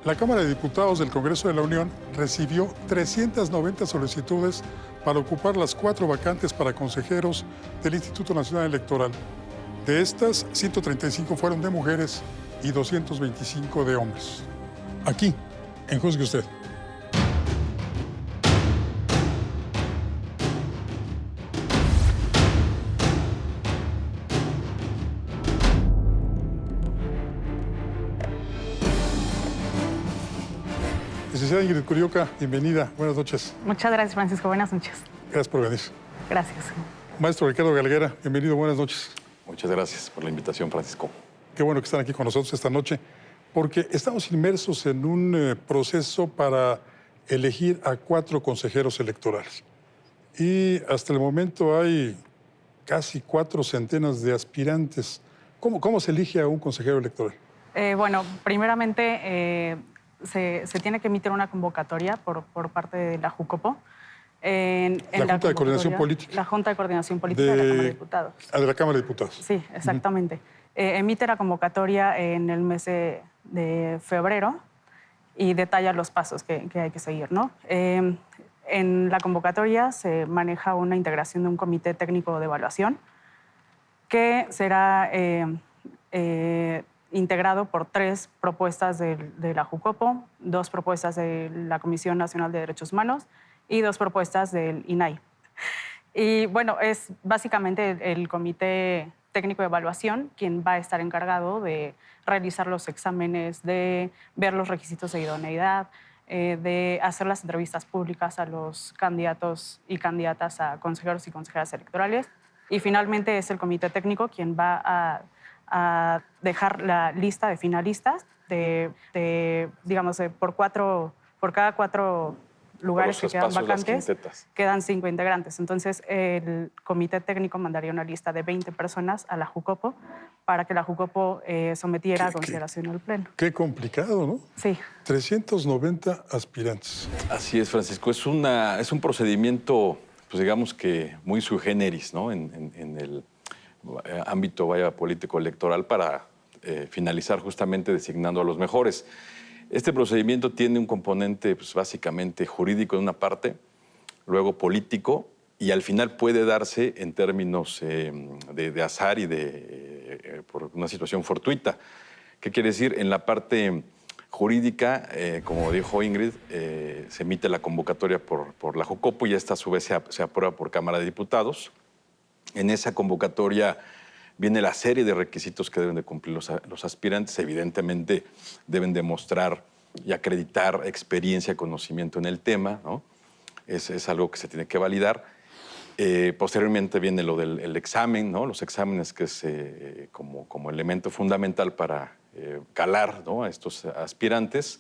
La Cámara de Diputados del Congreso de la Unión recibió 390 solicitudes para ocupar las 4 vacantes para consejeros del Instituto Nacional Electoral. De estas, 135 fueron de mujeres y 225 de hombres. Aquí, en Juzgue Usted. Licenciada Ingrid Curioca, bienvenida. Buenas noches. Muchas gracias, Francisco. Buenas noches. Gracias por venir. Gracias. Maestro Ricardo Galguera, bienvenido. Buenas noches. Muchas gracias por la invitación, Francisco. Qué bueno que están aquí con nosotros esta noche, porque estamos inmersos en un proceso para elegir a 4 consejeros electorales. Y hasta el momento hay casi 400 de aspirantes. ¿Cómo se elige a un consejero electoral? Bueno, primeramente se tiene que emitir una convocatoria por parte de la JUCOPO. La Junta de Coordinación Política. La Junta de Coordinación Política de la Cámara de Diputados. De la Cámara de Diputados. Sí, exactamente. Emite la convocatoria en el mes de febrero y detalla los pasos que hay que seguir, ¿no? En la convocatoria se maneja una integración de un comité técnico de evaluación que será integrado por 3 propuestas de la JUCOPO, 2 propuestas de la Comisión Nacional de Derechos Humanos y 2 propuestas del INAI. Y bueno, es básicamente el comité técnico de evaluación quien va a estar encargado de realizar los exámenes, de ver los requisitos de idoneidad, de hacer las entrevistas públicas a los candidatos y candidatas a consejeros y consejeras electorales. Y finalmente es el comité técnico quien va a dejar la lista de finalistas por cada 4 lugares que quedan vacantes, quedan 5 integrantes. Entonces, el comité técnico mandaría una lista de 20 personas a la JUCOPO para que la JUCOPO sometiera a consideración al Pleno. Qué complicado, ¿no? Sí. 390 aspirantes. Así es, Francisco. Es un procedimiento, pues digamos que muy sui generis, ¿no? En el ámbito político electoral para finalizar justamente designando a los mejores. Este procedimiento tiene un componente pues, básicamente jurídico en una parte, luego político, y al final puede darse en términos de azar y por una situación fortuita. ¿Qué quiere decir? En la parte jurídica, como dijo Ingrid, se emite la convocatoria por la JUCOPO y esta a su vez se aprueba por Cámara de Diputados. En esa convocatoria viene la serie de requisitos que deben de cumplir los aspirantes. Evidentemente deben demostrar y acreditar experiencia, conocimiento en el tema, ¿no? Es algo que se tiene que validar. Posteriormente viene lo del examen, ¿no? Los exámenes que es como elemento fundamental para calar, ¿no? A estos aspirantes.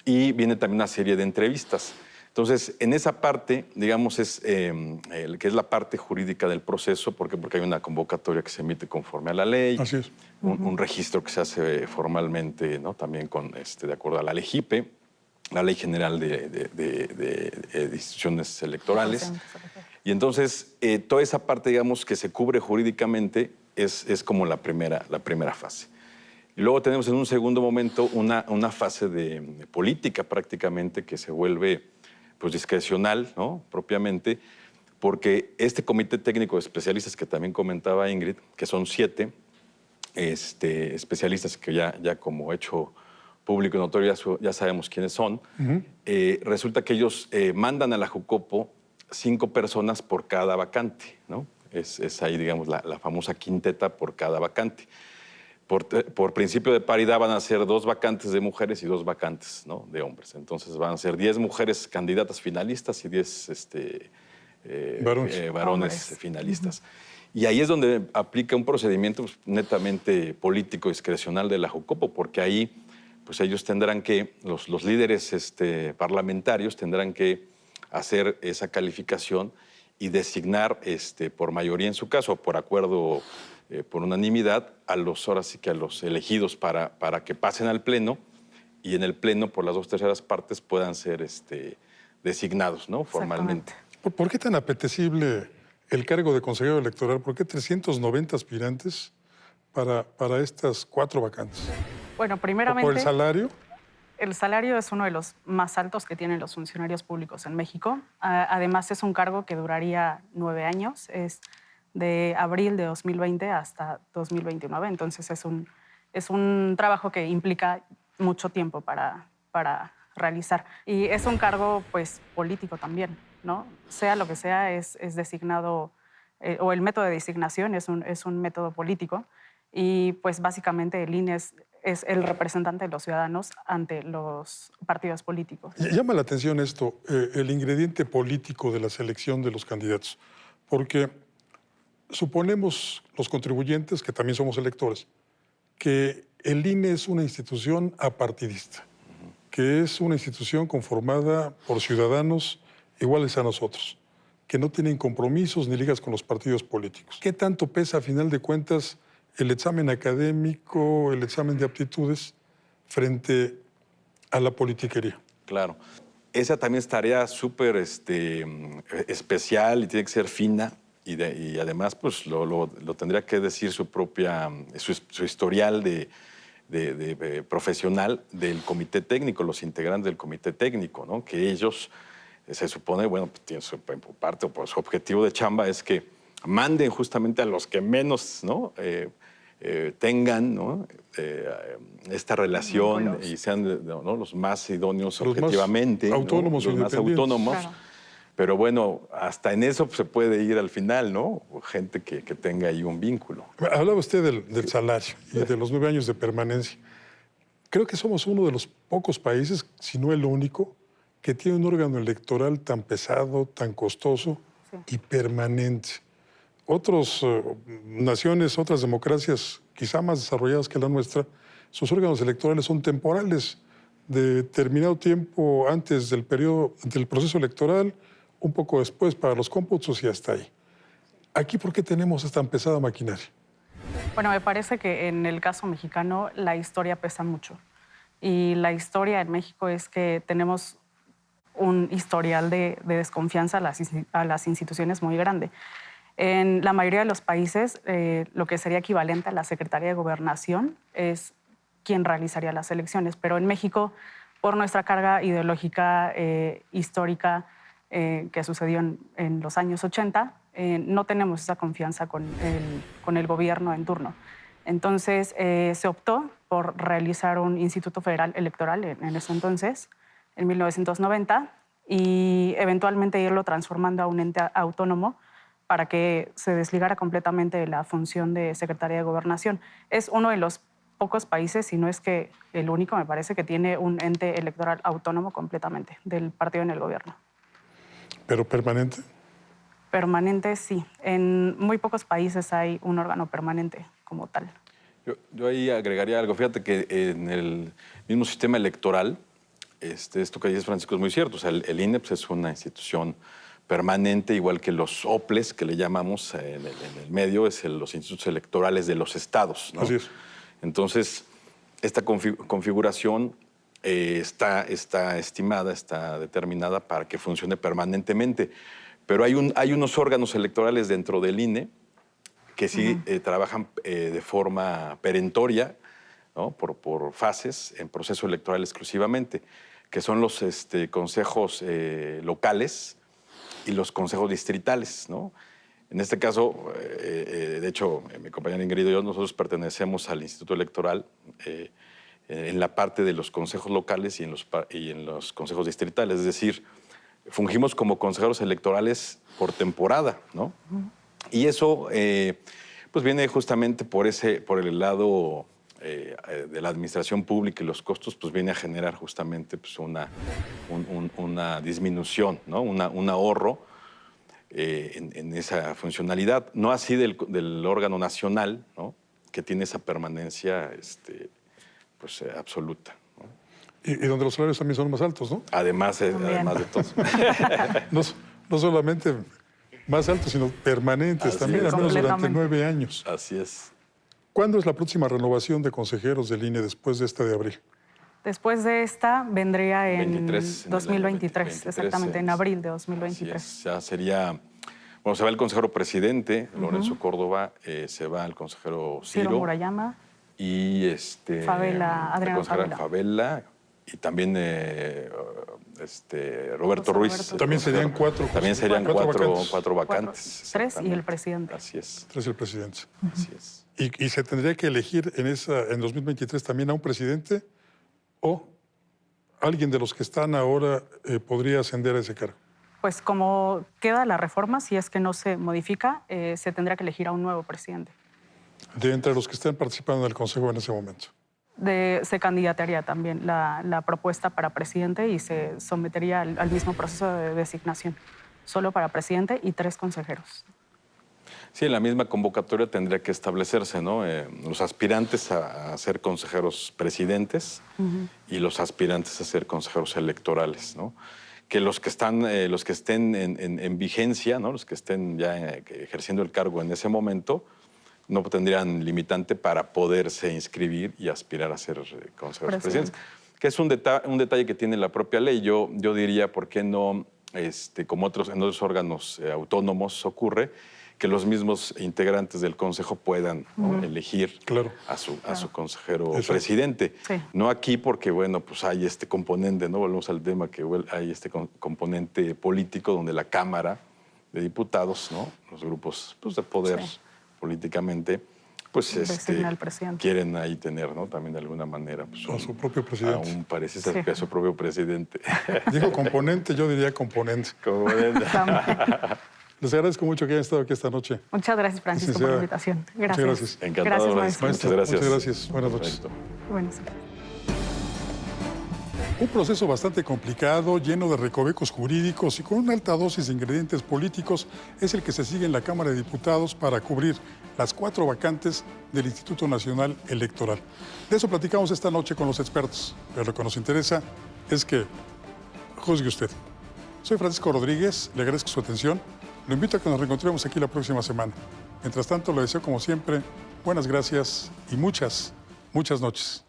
Y viene también una serie de entrevistas. Entonces, en esa parte, digamos, que es la parte jurídica del proceso, porque hay una convocatoria que se emite conforme a la ley. Así es. Un registro que se hace formalmente, ¿no? También de acuerdo a la LEGIPE, la Ley General de Instituciones Electorales. Y entonces, toda esa parte, digamos, que se cubre jurídicamente es como la primera fase. Y luego tenemos en un segundo momento una fase de política prácticamente que se vuelve pues discrecional, ¿no? Propiamente, porque este comité técnico de especialistas que también comentaba Ingrid, que son 7 especialistas que ya como hecho público y notorio ya sabemos quiénes son, resulta que ellos mandan a la JUCOPO 5 personas por cada vacante, ¿no? Es ahí, digamos, la famosa quinteta por cada vacante. Por principio de paridad van a ser 2 vacantes de mujeres y 2 vacantes, ¿no? De hombres. Entonces van a ser 10 mujeres candidatas finalistas y 10 varones finalistas. Y ahí es donde aplica un procedimiento pues, netamente político discrecional de la JUCOPO, porque ahí pues, ellos tendrán que, los líderes parlamentarios tendrán que hacer esa calificación y designar por mayoría en su caso, por acuerdo por unanimidad, a los elegidos para que pasen al Pleno y en el Pleno, por las 2/3 partes, puedan ser designados, ¿no? Formalmente. ¿Por qué tan apetecible el cargo de consejero electoral? ¿Por qué 390 aspirantes para estas 4 vacantes? Bueno, primeramente... ¿Por el salario? el salario es uno de los más altos que tienen los funcionarios públicos en México. Además, es un cargo que duraría 9 años. Es de abril de 2020 hasta 2029. Entonces, es un trabajo que implica mucho tiempo para realizar. Y es un cargo, pues, político también, ¿no? Sea lo que sea, es designado, o el método de designación es un método político. Y, pues, básicamente el INE es el representante de los ciudadanos ante los partidos políticos. Llama la atención esto, el ingrediente político de la selección de los candidatos, porque suponemos los contribuyentes, que también somos electores, que el INE es una institución apartidista, que es una institución conformada por ciudadanos iguales a nosotros, que no tienen compromisos ni ligas con los partidos políticos. ¿Qué tanto pesa, a final de cuentas, el examen académico, el examen de aptitudes frente a la politiquería? Claro. Esa también es tarea súper especial y tiene que ser fina. Y además, pues, lo tendría que decir su historial de profesional del comité técnico, los integrantes del comité técnico, ¿no? Que ellos, se supone, bueno, pues, tienen su parte, o su objetivo de chamba es que manden justamente a los que menos, ¿no? Tengan, ¿no? Esta relación y sean, ¿no? Los más idóneos los objetivamente. Más autónomos, ¿no? Los más autónomos. Claro. Pero bueno, hasta en eso se puede ir al final, ¿no? Gente que tenga ahí un vínculo. Hablaba usted del salario y de los 9 años de permanencia. Creo que somos uno de los pocos países, si no el único, que tiene un órgano electoral tan pesado, tan costoso y permanente. Otras naciones, otras democracias, quizá más desarrolladas que la nuestra, sus órganos electorales son temporales, de determinado tiempo antes del proceso electoral, un poco después para los cómputos y hasta ahí. Aquí, ¿por qué tenemos esta pesada maquinaria? Bueno, me parece que en el caso mexicano la historia pesa mucho. Y la historia en México es que tenemos un historial de desconfianza a las instituciones muy grande. En la mayoría de los países, lo que sería equivalente a la Secretaría de Gobernación es quien realizaría las elecciones. Pero en México, por nuestra carga ideológica histórica que sucedió en los años 80, no tenemos esa confianza con el gobierno en turno. Entonces, se optó por realizar un Instituto Federal Electoral en ese entonces, en 1990, y eventualmente irlo transformando a un ente autónomo para que se desligara completamente de la función de Secretaría de Gobernación. Es uno de los pocos países, si no es que el único, me parece, que tiene un ente electoral autónomo completamente del partido en el gobierno. ¿Pero permanente? Permanente, sí. En muy pocos países hay un órgano permanente como tal. Yo ahí agregaría algo. Fíjate que en el mismo sistema electoral, esto que dices, Francisco, es muy cierto. O sea, el INE es una institución permanente, igual que los OPLES, que le llamamos en el medio, es los institutos electorales de los estados, ¿no? Así es. Entonces, esta configuración está estimada, está determinada para que funcione permanentemente. Pero hay unos órganos electorales dentro del INE que sí trabajan de forma perentoria, ¿no? por fases, en proceso electoral exclusivamente, que son los consejos locales y los consejos distritales, ¿no? En este caso, de hecho, mi compañera Ingrid y yo, nosotros pertenecemos al Instituto Electoral en la parte de los consejos locales y en los consejos distritales. Es decir, fungimos como consejeros electorales por temporada, ¿no? Y eso pues viene justamente por el lado de la administración pública y los costos, pues viene a generar justamente pues, una disminución, ¿no? Un ahorro en esa funcionalidad. No así del órgano nacional, ¿no? Que tiene esa permanencia pues, absoluta. Y donde los salarios también son más altos, ¿no? Además de todo. No solamente más altos, sino permanentes Así también, es. al menos durante 9 años. Así es. ¿Cuándo es la próxima renovación de consejeros del INE después de esta de abril? Después de esta vendría en 2023, exactamente, en abril de 2023. Así es, ya sería, bueno, se va el consejero presidente, Lorenzo Córdoba, se va el consejero Ciro Murayama. y Favela, Adriana la consejera Favela. y también Roberto Ruiz. Roberto. También serían cuatro. También serían vacantes. cuatro vacantes. 3 y el exactamente. presidente. Así es. 3 el presidente. Así es. ¿Y se tendría que elegir en 2023 también a un presidente o alguien de los que están ahora podría ascender a ese cargo? Pues como queda la reforma, si es que no se modifica, se tendrá que elegir a un nuevo presidente. De entre los que estén participando en el Consejo en ese momento. Se candidatearía también la propuesta para presidente y se sometería al mismo proceso de designación, solo para presidente y 3 consejeros. Sí, en la misma convocatoria tendría que establecerse, ¿no? Los aspirantes a ser consejeros presidentes y los aspirantes a ser consejeros electorales, ¿no? Que los que estén en vigencia, ¿no? Los que estén ya ejerciendo el cargo en ese momento, no tendrían limitante para poderse inscribir y aspirar a ser consejeros presidentes. Que es un detalle que tiene la propia ley. Yo diría, ¿por qué no, como en otros órganos autónomos ocurre, que los mismos integrantes del consejo puedan, ¿no? elegir a su consejero presidente? Sí. No aquí porque, bueno, pues hay este componente, ¿no? Volvemos al tema que hay este componente político donde la Cámara de Diputados, ¿no? Los grupos pues, de poder políticamente, pues Designa al presidente. quieren ahí tener, ¿no? También de alguna manera. Pues, A su propio presidente. Aún parece ser que a su propio presidente. Dijo componente, yo diría componente. Componente. Les agradezco mucho que hayan estado aquí esta noche. Muchas gracias, Francisco, por la invitación. Gracias. Muchas gracias. Encantado. Gracias, maestro. Muchas gracias. Muchas gracias. Buenas noches. Perfecto. Buenas. Un proceso bastante complicado, lleno de recovecos jurídicos y con una alta dosis de ingredientes políticos es el que se sigue en la Cámara de Diputados para cubrir las 4 vacantes del Instituto Nacional Electoral. De eso platicamos esta noche con los expertos, pero lo que nos interesa es que juzgue usted. Soy Francisco Rodríguez, le agradezco su atención. Lo invito a que nos reencontremos aquí la próxima semana. Mientras tanto, le deseo como siempre buenas gracias y muchas noches.